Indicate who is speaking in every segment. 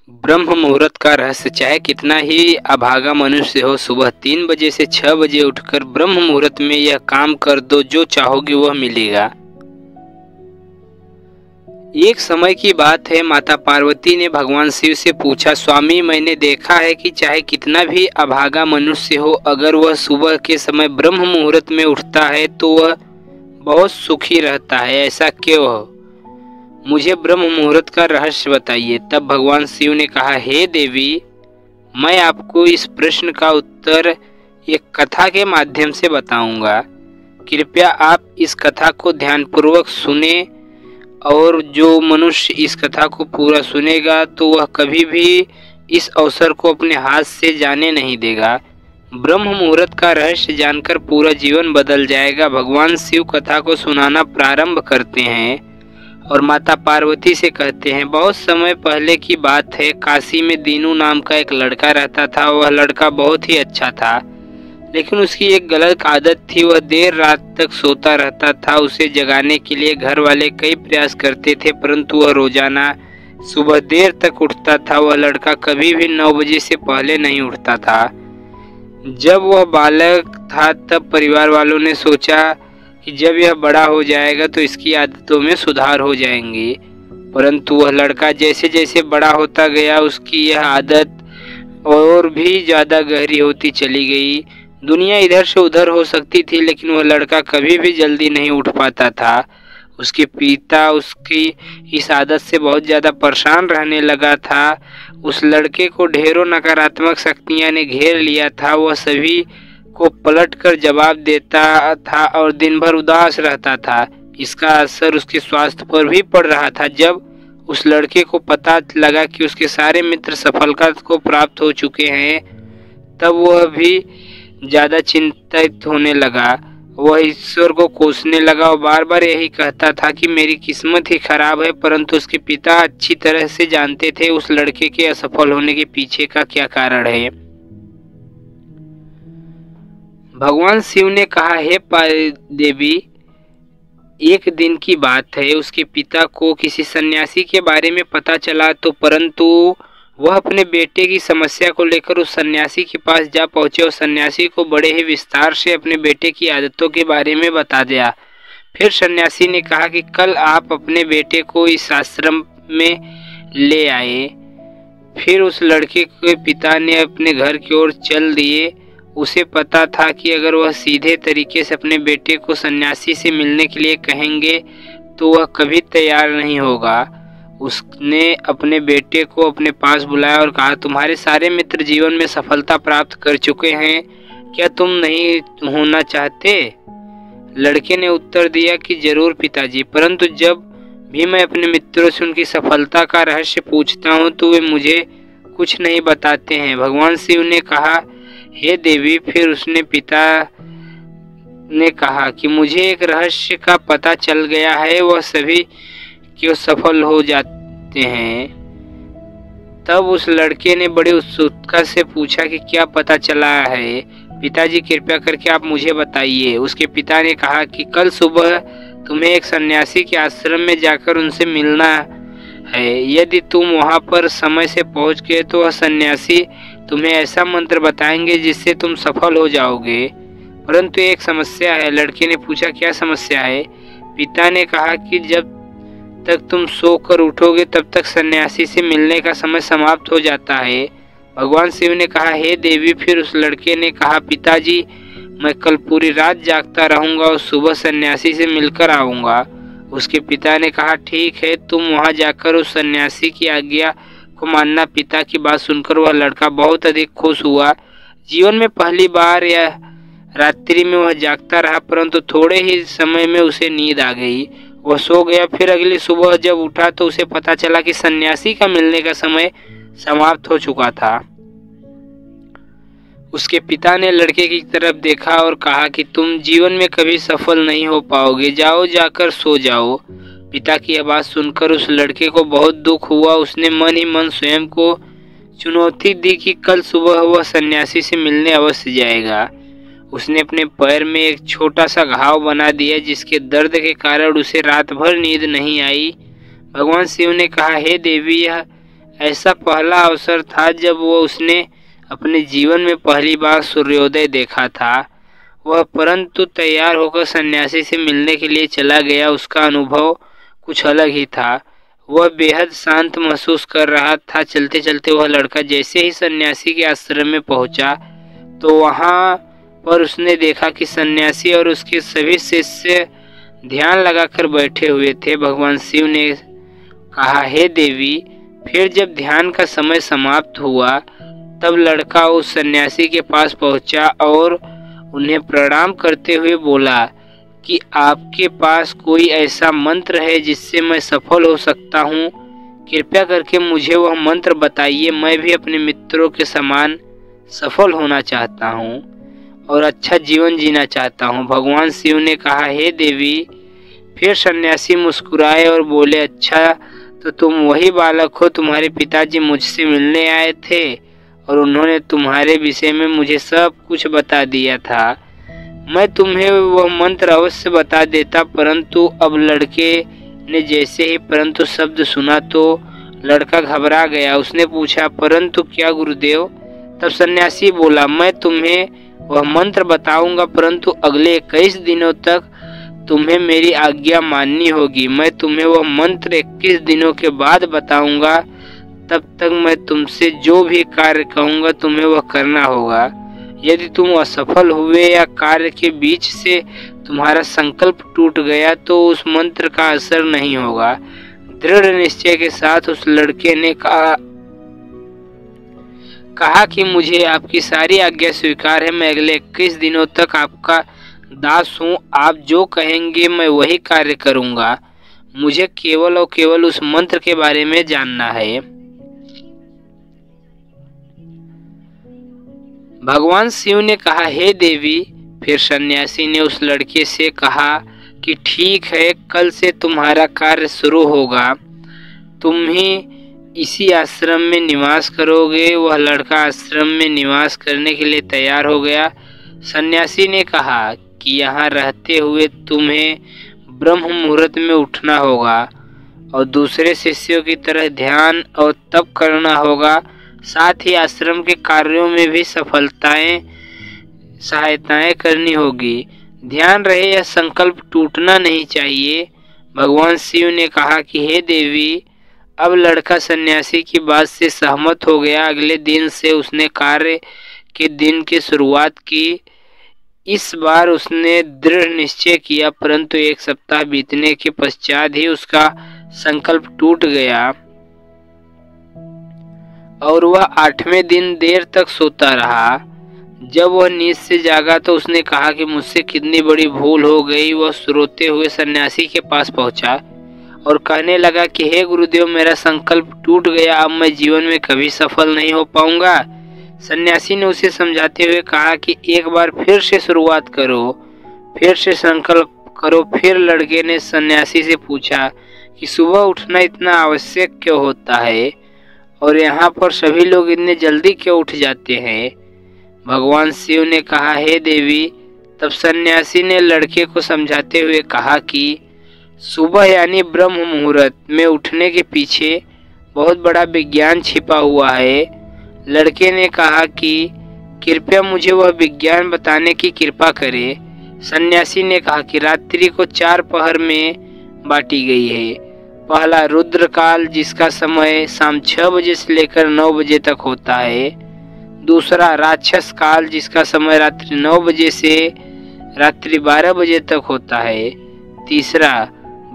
Speaker 1: ब्रह्म मुहूर्त का रहस्य चाहे कितना ही अभागा मनुष्य हो, सुबह 3 बजे से 6 बजे उठकर ब्रह्म मुहूर्त में यह काम कर दो, जो चाहोगे वह मिलेगा। एक समय की बात है, माता पार्वती ने भगवान शिव से पूछा, स्वामी मैंने देखा है कि चाहे कितना भी अभागा मनुष्य हो, अगर वह सुबह के समय ब्रह्म मुहूर्त में उठता है तो वह बहुत सुखी रहता है, ऐसा क्यों हो? मुझे ब्रह्म मुहूर्त का रहस्य बताइए। तब भगवान शिव ने कहा, हे देवी, मैं आपको इस प्रश्न का उत्तर एक कथा के माध्यम से बताऊंगा। कृपया आप इस कथा को ध्यानपूर्वक सुने, और जो मनुष्य इस कथा को पूरा सुनेगा तो वह कभी भी इस अवसर को अपने हाथ से जाने नहीं देगा। ब्रह्म मुहूर्त का रहस्य जानकर पूरा जीवन बदल जाएगा। भगवान शिव कथा को सुनाना प्रारंभ करते हैं और माता पार्वती से कहते हैं, बहुत समय पहले की बात है, काशी में दीनू नाम का एक लड़का रहता था। वह लड़का बहुत ही अच्छा था, लेकिन उसकी एक गलत आदत थी, वह देर रात तक सोता रहता था। उसे जगाने के लिए घर वाले कई प्रयास करते थे, परंतु वह रोजाना सुबह देर तक उठता था। वह लड़का कभी भी 9 बजे से पहले नहीं उठता था। जब वह बालक था तब परिवार वालों ने सोचा कि जब यह बड़ा हो जाएगा तो इसकी आदतों में सुधार हो जाएंगे, परंतु वह लड़का जैसे जैसे बड़ा होता गया उसकी यह आदत और भी ज़्यादा गहरी होती चली गई। दुनिया इधर से उधर हो सकती थी, लेकिन वह लड़का कभी भी जल्दी नहीं उठ पाता था। उसके पिता उसकी इस आदत से बहुत ज़्यादा परेशान रहने लगा था। उस लड़के को ढेरों नकारात्मक शक्तियाँ ने घेर लिया था। वह सभी को पलटकर जवाब देता था और दिन भर उदास रहता था। इसका असर उसके स्वास्थ्य पर भी पड़ रहा था। जब उस लड़के को पता लगा कि उसके सारे मित्र सफलता को प्राप्त हो चुके हैं, तब वह भी ज़्यादा चिंतित होने लगा। वह ईश्वर को कोसने लगा और बार बार यही कहता था कि मेरी किस्मत ही खराब है। परंतु उसके पिता अच्छी तरह से जानते थे उस लड़के के असफल होने के पीछे का क्या कारण है। भगवान शिव ने कहा, हे देवी, एक दिन की बात है, उसके पिता को किसी सन्यासी के बारे में पता चला तो परंतु वह अपने बेटे की समस्या को लेकर उस सन्यासी के पास जा पहुंचे और सन्यासी को बड़े ही विस्तार से अपने बेटे की आदतों के बारे में बता दिया। फिर सन्यासी ने कहा कि कल आप अपने बेटे को इस आश्रम में ले आए। फिर उस लड़के के पिता ने अपने घर की ओर चल दिए। उसे पता था कि अगर वह सीधे तरीके से अपने बेटे को सन्यासी से मिलने के लिए कहेंगे तो वह कभी तैयार नहीं होगा। उसने अपने बेटे को अपने पास बुलाया और कहा, तुम्हारे सारे मित्र जीवन में सफलता प्राप्त कर चुके हैं, क्या तुम नहीं होना चाहते? लड़के ने उत्तर दिया कि जरूर पिताजी, परंतु जब भी मैं अपने मित्रों से उनकी सफलता का रहस्य पूछता हूँ तो वे मुझे कुछ नहीं बताते हैं। भगवान शिव ने कहा, हे देवी, फिर उसने पिता ने कहा कि मुझे एक रहस्य का पता चल गया है, वह सभी क्यों सफल हो जाते हैं। तब उस लड़के ने बड़ी उत्सुकता से पूछा कि क्या पता चला है पिताजी, कृपया करके आप मुझे बताइए। उसके पिता ने कहा कि कल सुबह तुम्हें एक सन्यासी के आश्रम में जाकर उनसे मिलना है। यदि तुम वहां पर समय से पहुंच गए तो वह सन्यासी तुम्हें ऐसा मंत्र बताएंगे जिससे तुम सफल हो जाओगे, परंतु एक समस्या है। लड़के ने पूछा, क्या समस्या है? पिता ने कहा कि जब तक तुम सोकर उठोगे तब तक सन्यासी से मिलने का समय समाप्त हो जाता है। भगवान शिव ने कहा, हे देवी, फिर उस लड़के ने कहा, पिताजी, मैं कल पूरी रात जागता रहूंगा और सुबह सन्यासी से मिलकर आऊंगा। उसके पिता ने कहा, ठीक है, तुम वहां जाकर उस सन्यासी की आज्ञा को मानना। पिता की बात सुनकर वह लड़का बहुत अधिक खुश हुआ। जीवन में पहली बार या रात्रि में वह जागता रहा, परंतु थोड़े ही समय में उसे नींद आ गई। वह सो गया। फिर अगली सुबह जब उठा तो उसे पता चला कि सन्यासी का मिलने का समय समाप्त हो चुका था। उसके पिता ने लड़के की तरफ देखा और कहा कि तुम जीवन में कभी सफल नहीं हो पाओगे, जाओ, जाकर सो जाओ। पिता की आवाज सुनकर उस लड़के को बहुत दुख हुआ। उसने मन ही मन स्वयं को चुनौती दी कि कल सुबह वह सन्यासी से मिलने अवश्य जाएगा। उसने अपने पैर में एक छोटा सा घाव बना दिया, जिसके दर्द के कारण उसे रात भर नींद नहीं आई। भगवान शिव ने कहा, हे देवी, यह ऐसा पहला अवसर था जब उसने अपने जीवन में पहली बार सूर्योदय देखा था। वह परंतु तैयार होकर सन्यासी से मिलने के लिए चला गया। उसका अनुभव कुछ अलग ही था। वह बेहद शांत महसूस कर रहा था। चलते चलते वह लड़का जैसे ही सन्यासी के आश्रम में पहुंचा तो वहां पर उसने देखा कि सन्यासी और उसके सभी शिष्य ध्यान लगाकर बैठे हुए थे। भगवान शिव ने कहा, हे देवी। फिर जब ध्यान का समय समाप्त हुआ तब लड़का उस सन्यासी के पास पहुंचा और उन्हें प्रणाम करते हुए बोला कि आपके पास कोई ऐसा मंत्र है जिससे मैं सफल हो सकता हूँ? कृपया करके मुझे वह मंत्र बताइए। मैं भी अपने मित्रों के समान सफल होना चाहता हूँ और अच्छा जीवन जीना चाहता हूँ। भगवान शिव ने कहा, हे देवी। फिर सन्यासी मुस्कुराए और बोले, अच्छा तो तुम वही बालक हो। तुम्हारे पिताजी मुझसे मिलने आए थे और उन्होंने तुम्हारे विषय में मुझे सब कुछ बता दिया था। मैं तुम्हें वह मंत्र अवश्य बता देता, परंतु अब लड़के ने जैसे ही परंतु शब्द सुना तो लड़का घबरा गया। उसने पूछा, परंतु क्या गुरुदेव? तब सन्यासी बोला, मैं तुम्हें वह मंत्र बताऊंगा, परंतु अगले 21 दिनों तक तुम्हें मेरी आज्ञा माननी होगी। मैं तुम्हें वह मंत्र 21 दिनों के बाद बताऊंगा। तब तक मैं तुमसे जो भी कार्य कहूंगा तुम्हें वह करना होगा। यदि तुम असफल हुए या कार्य के बीच से तुम्हारा संकल्प टूट गया तो उस मंत्र का असर नहीं होगा। दृढ़ निश्चय के साथ उस लड़के ने कहा कि मुझे आपकी सारी आज्ञा स्वीकार है। मैं अगले 21 दिनों तक आपका दास हूँ। आप जो कहेंगे मैं वही कार्य करूँगा। मुझे केवल और केवल उस मंत्र के बारे में जानना है। भगवान शिव ने कहा, हे देवी। फिर सन्यासी ने उस लड़के से कहा कि ठीक है, कल से तुम्हारा कार्य शुरू होगा। तुम ही इसी आश्रम में निवास करोगे। वह लड़का आश्रम में निवास करने के लिए तैयार हो गया। सन्यासी ने कहा कि यहाँ रहते हुए तुम्हें ब्रह्म मुहूर्त में उठना होगा और दूसरे शिष्यों की तरह ध्यान और तप करना होगा। साथ ही आश्रम के कार्यों में भी सहायताएं करनी होगी। ध्यान रहे, यह संकल्प टूटना नहीं चाहिए। भगवान शिव ने कहा कि हे देवी। अब लड़का सन्यासी की बात से सहमत हो गया। अगले दिन से उसने कार्य के दिन की शुरुआत की। इस बार उसने दृढ़ निश्चय किया, परंतु 1 सप्ताह बीतने के पश्चात ही उसका संकल्प टूट गया और वह 8वें दिन देर तक सोता रहा। जब वह नींद से जागा तो उसने कहा कि मुझसे कितनी बड़ी भूल हो गई। वह रोते हुए सन्यासी के पास पहुंचा और कहने लगा कि हे गुरुदेव, मेरा संकल्प टूट गया। अब मैं जीवन में कभी सफल नहीं हो पाऊंगा। सन्यासी ने उसे समझाते हुए कहा कि एक बार फिर से शुरुआत करो, फिर से संकल्प करो। फिर लड़के ने सन्यासी से पूछा कि सुबह उठना इतना आवश्यक क्यों होता है और यहाँ पर सभी लोग इतने जल्दी क्यों उठ जाते हैं? भगवान शिव ने कहा, हे देवी। तब सन्यासी ने लड़के को समझाते हुए कहा कि सुबह यानी ब्रह्म मुहूर्त में उठने के पीछे बहुत बड़ा विज्ञान छिपा हुआ है। लड़के ने कहा कि कृपया मुझे वह विज्ञान बताने की कृपा करें। सन्यासी ने कहा कि रात्रि को 4 पहर में बांटी गई है। पहला रुद्र काल, जिसका समय शाम 6 बजे से लेकर 9 बजे तक होता है। दूसरा राक्षस काल, जिसका समय रात्रि 9 बजे से रात्रि 12 बजे तक होता है। तीसरा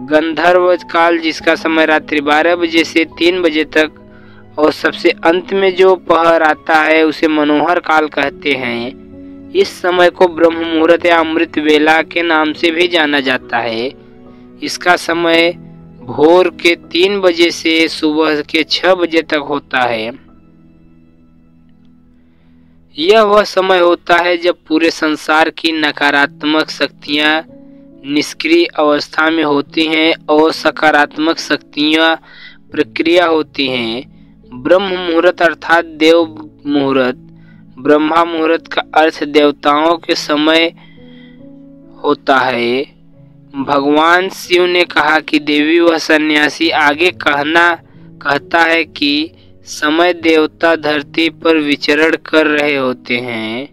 Speaker 1: गंधर्व काल, जिसका समय रात्रि 12 बजे से 3 बजे तक। और सबसे अंत में जो पहर आता है उसे मनोहर काल कहते हैं। इस समय को ब्रह्म मुहूर्त या अमृत वेला के नाम से भी जाना जाता है। इसका समय भोर के 3 बजे से सुबह के 6 बजे तक होता है। यह वह समय होता है जब पूरे संसार की नकारात्मक शक्तियां निष्क्रिय अवस्था में होती हैं और सकारात्मक शक्तियां प्रक्रिया होती हैं। ब्रह्म मुहूर्त अर्थात देव मुहूर्त। ब्रह्मा मुहूर्त का अर्थ देवताओं के समय होता है। भगवान शिव ने कहा कि देवी, वह सन्यासी आगे कहता है कि समय देवता धरती पर विचरण कर रहे होते हैं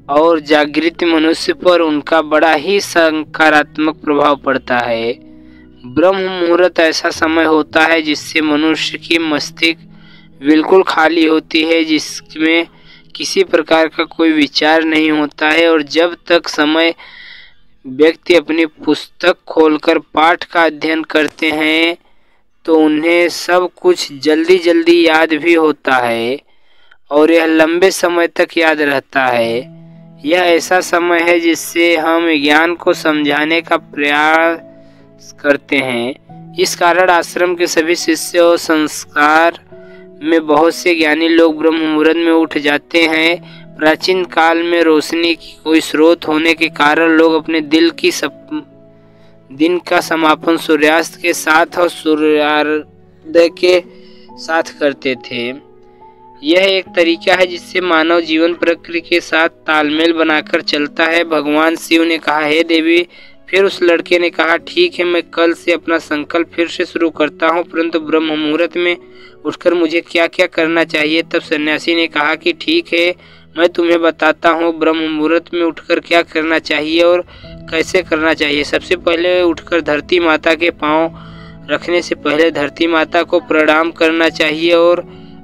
Speaker 1: और जागृत मनुष्य पर उनका बड़ा ही सकारात्मक प्रभाव पड़ता है। ब्रह्म मुहूर्त ऐसा समय होता है जिससे मनुष्य की मस्तिष्क बिल्कुल खाली होती है, जिसमें किसी प्रकार का कोई विचार नहीं होता है, और जब तक समय व्यक्ति अपनी पुस्तक खोलकर पाठ का अध्ययन करते हैं तो उन्हें सब कुछ जल्दी जल्दी याद भी होता है और यह लंबे समय तक याद रहता है। यह ऐसा समय है जिससे हम ज्ञान को समझाने का प्रयास करते हैं। इस कारण आश्रम के सभी शिष्य और संस्कार में बहुत से ज्ञानी लोग ब्रह्म मुहूर्त में उठ जाते हैं। प्राचीन काल में रोशनी की कोई स्रोत होने के कारण लोग अपने दिन का समापन सूर्यास्त के साथ और सूर्योदय के साथ करते थे। यह एक तरीका है जिससे मानव जीवन प्रकृति के साथ तालमेल बनाकर चलता है। भगवान शिव ने कहा, हे देवी। फिर उस लड़के ने कहा, ठीक है, मैं कल से अपना संकल्प फिर से शुरू करता हूँ, परंतु ब्रह्म मुहूर्त में उठकर मुझे क्या क्या करना चाहिए। तब सन्यासी ने कहा कि ठीक है, मैं तुम्हें बताता हूँ ब्रह्म मुहूर्त में उठकर क्या करना चाहिए और कैसे करना चाहिए। सबसे पहले उठकर धरती माता के पांव रखने से पहले धरती माता को प्रणाम करना चाहिए और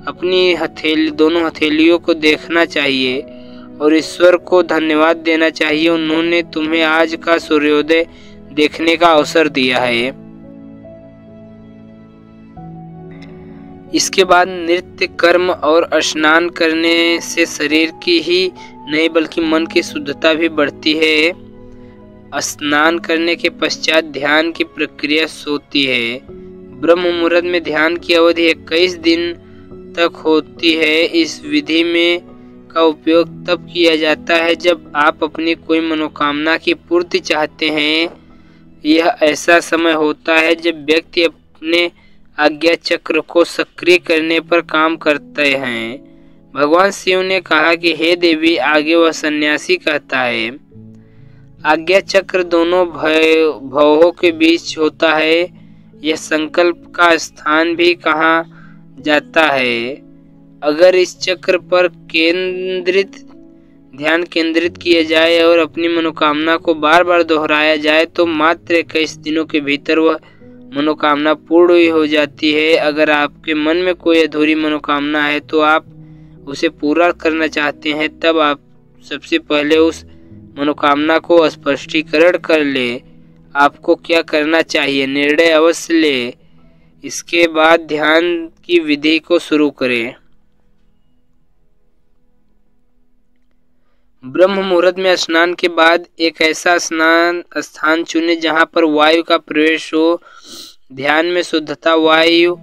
Speaker 1: अपनी दोनों हथेलियों को देखना चाहिए और ईश्वर को धन्यवाद देना चाहिए, उन्होंने तुम्हें आज का सूर्योदय देखने का अवसर दिया है। इसके बाद नृत्य, कर्म और स्नान करने से शरीर की ही नहीं बल्कि मन की शुद्धता भी बढ़ती है। स्नान करने के पश्चात ध्यान की प्रक्रिया होती है। ब्रह्म मुहूर्त में ध्यान की अवधि 21 दिन तक होती है। इस विधि में का उपयोग तब किया जाता है जब आप अपनी कोई मनोकामना की पूर्ति चाहते हैं। यह ऐसा समय होता है जब व्यक्ति अपने आज्ञा चक्र को सक्रिय करने पर काम करते हैं। भगवान शिव ने कहा कि हे देवी, आगे वह सन्यासी कहता है, आज्ञा चक्र दोनों भवों के बीच होता है। यह संकल्प का स्थान भी कहा जाता है। अगर इस चक्र पर ध्यान केंद्रित किया जाए और अपनी मनोकामना को बार बार दोहराया जाए तो मात्र 21 दिनों के भीतर वह मनोकामना पूर्ण हो जाती है। अगर आपके मन में कोई अधूरी मनोकामना है तो आप उसे पूरा करना चाहते हैं, तब आप सबसे पहले उस मनोकामना को स्पष्टीकरण कर ले। आपको क्या करना चाहिए, निर्णय अवश्य ले। इसके बाद ध्यान की विधि को शुरू करें। ब्रह्म मुहूर्त में स्नान के बाद एक ऐसा स्थान चुनें जहां पर वायु का प्रवेश हो। ध्यान में शुद्धता वायु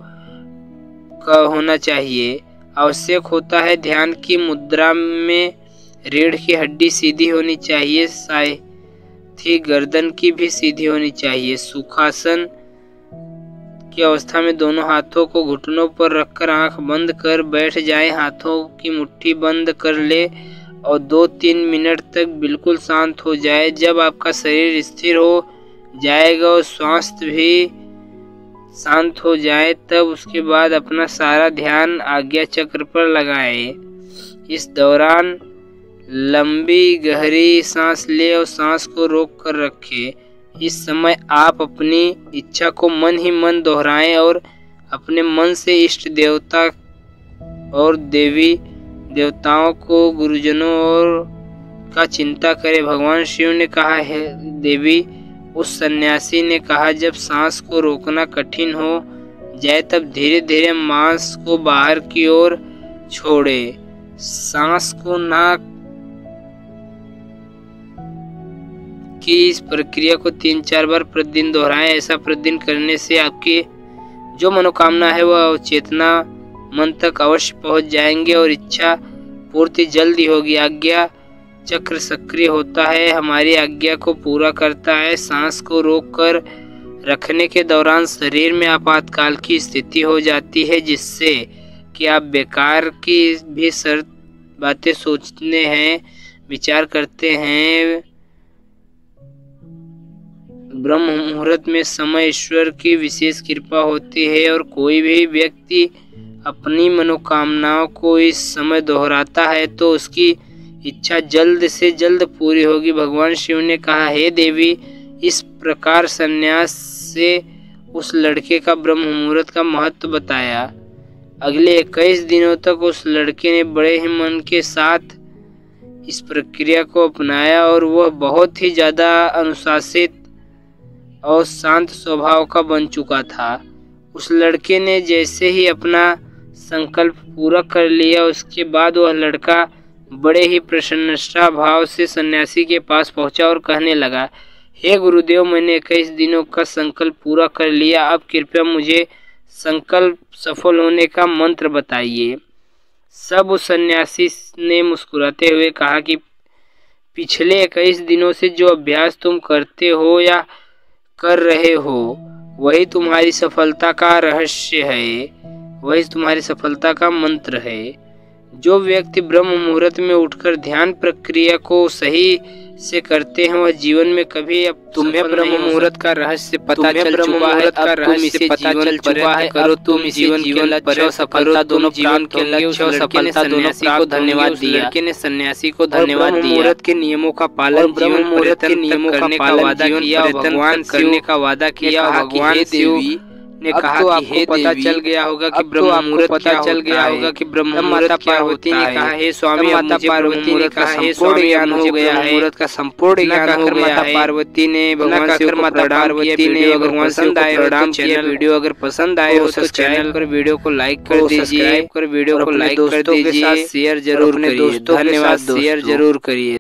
Speaker 1: का होना चाहिए। आवश्यक होता है ध्यान की मुद्रा में रीढ़ की हड्डी सीधी होनी चाहिए, साथ ही गर्दन की भी सीधी होनी चाहिए। सुखासन की अवस्था में दोनों हाथों को घुटनों पर रखकर आंख बंद कर बैठ जाएं। हाथों की मुट्ठी बंद कर ले और 2-3 मिनट तक बिल्कुल शांत हो जाए। जब आपका शरीर स्थिर हो जाएगा और श्वास भी शांत हो जाए, तब उसके बाद अपना सारा ध्यान आज्ञा चक्र पर लगाएं। इस दौरान लंबी गहरी सांस ले और सांस को रोक कर रखें। इस समय आप अपनी इच्छा को मन ही मन दोहराएं और अपने मन से इष्ट देवता और देवी देवताओं को, गुरुजनों और का चिंता करें। भगवान शिव ने कहा, है देवी। उस सन्यासी ने कहा, जब सांस को रोकना कठिन हो जाए तब धीरे धीरे मांस को बाहर की ओर छोड़े। सांस को नाक की इस प्रक्रिया को 3-4 बार प्रतिदिन दोहराएं। ऐसा प्रतिदिन करने से आपकी जो मनोकामना है वह चेतना मन तक अवश्य पहुंच जाएंगे और इच्छा पूर्ति जल्दी होगी। आज्ञा चक्र सक्रिय होता है, हमारी आज्ञा को पूरा करता है। सांस को रोक कर रखने के दौरान शरीर में आपातकाल की स्थिति हो जाती है, जिससे कि आप बेकार की भी बातें सोचते हैं, विचार करते हैं। ब्रह्म मुहूर्त में समय ईश्वर की विशेष कृपा होती है और कोई भी व्यक्ति अपनी मनोकामनाओं को इस समय दोहराता है तो उसकी इच्छा जल्द से जल्द पूरी होगी। भगवान शिव ने कहा, हे देवी, इस प्रकार संन्यास से उस लड़के का ब्रह्म मुहूर्त का महत्व बताया। अगले 21 दिनों तक उस लड़के ने बड़े ही मन के साथ इस प्रक्रिया को अपनाया और वह बहुत ही ज़्यादा अनुशासित और शांत स्वभाव का बन चुका था। उस लड़के ने जैसे ही अपना संकल्प पूरा कर लिया, उसके बाद वह लड़का बड़े ही प्रसन्नता भाव से सन्यासी के पास पहुंचा और कहने लगा, हे गुरुदेव, मैंने 21 दिनों का संकल्प पूरा कर लिया। अब कृपया मुझे संकल्प सफल होने का मंत्र बताइए। सब उस सन्यासी ने मुस्कुराते हुए कहा कि पिछले 21 दिनों से जो अभ्यास तुम करते हो या कर रहे हो वही तुम्हारी सफलता का रहस्य है, वही तुम्हारी सफलता का मंत्र है। जो व्यक्ति ब्रह्म मुहूर्त में उठकर ध्यान प्रक्रिया को सही से करते हैं वह जीवन में कभी अब तुम्हें ब्रह्म मुहूर्त का रहस्य पता चल चुका है। अब तुम इसे पता चल चुका है। करो तुम जीवन के लक्ष्य और सफलता दोनों जीवन के लक्ष्य और सफलता दोनों को धन्यवाद दिया। लड़के ने सन्यासी को धन्यवाद दिया। मुहूर्त के नियमों का पालन, ब्रह्म मुहूर्त के नियमों का वादा किया, भगवान करने का वादा किया। भगवान शिव ने कहा कि हे पता चल गया होगा कि ब्रह्म मुहूर्त पता चल गया होगा कि ब्रह्म मुहूर्त क्या होता है। कहा, हे स्वामी, माता पार्वती ने कहा, हे स्वामी, ज्ञान हो गया है। मुहूर्त का संपूर्ण ज्ञान हो गया है। माता पार्वती ने भगवान शिव को पार्वती ने भगवान पसंद आए प्रणाम किया। वीडियो अगर पसंद आए हो तो चैनल पर वीडियो को लाइक कर दीजिए, सब्सक्राइब कर वीडियो को लाइक कर दीजिए, शेयर जरूर करिए। धन्यवाद, शेयर जरूर करिए।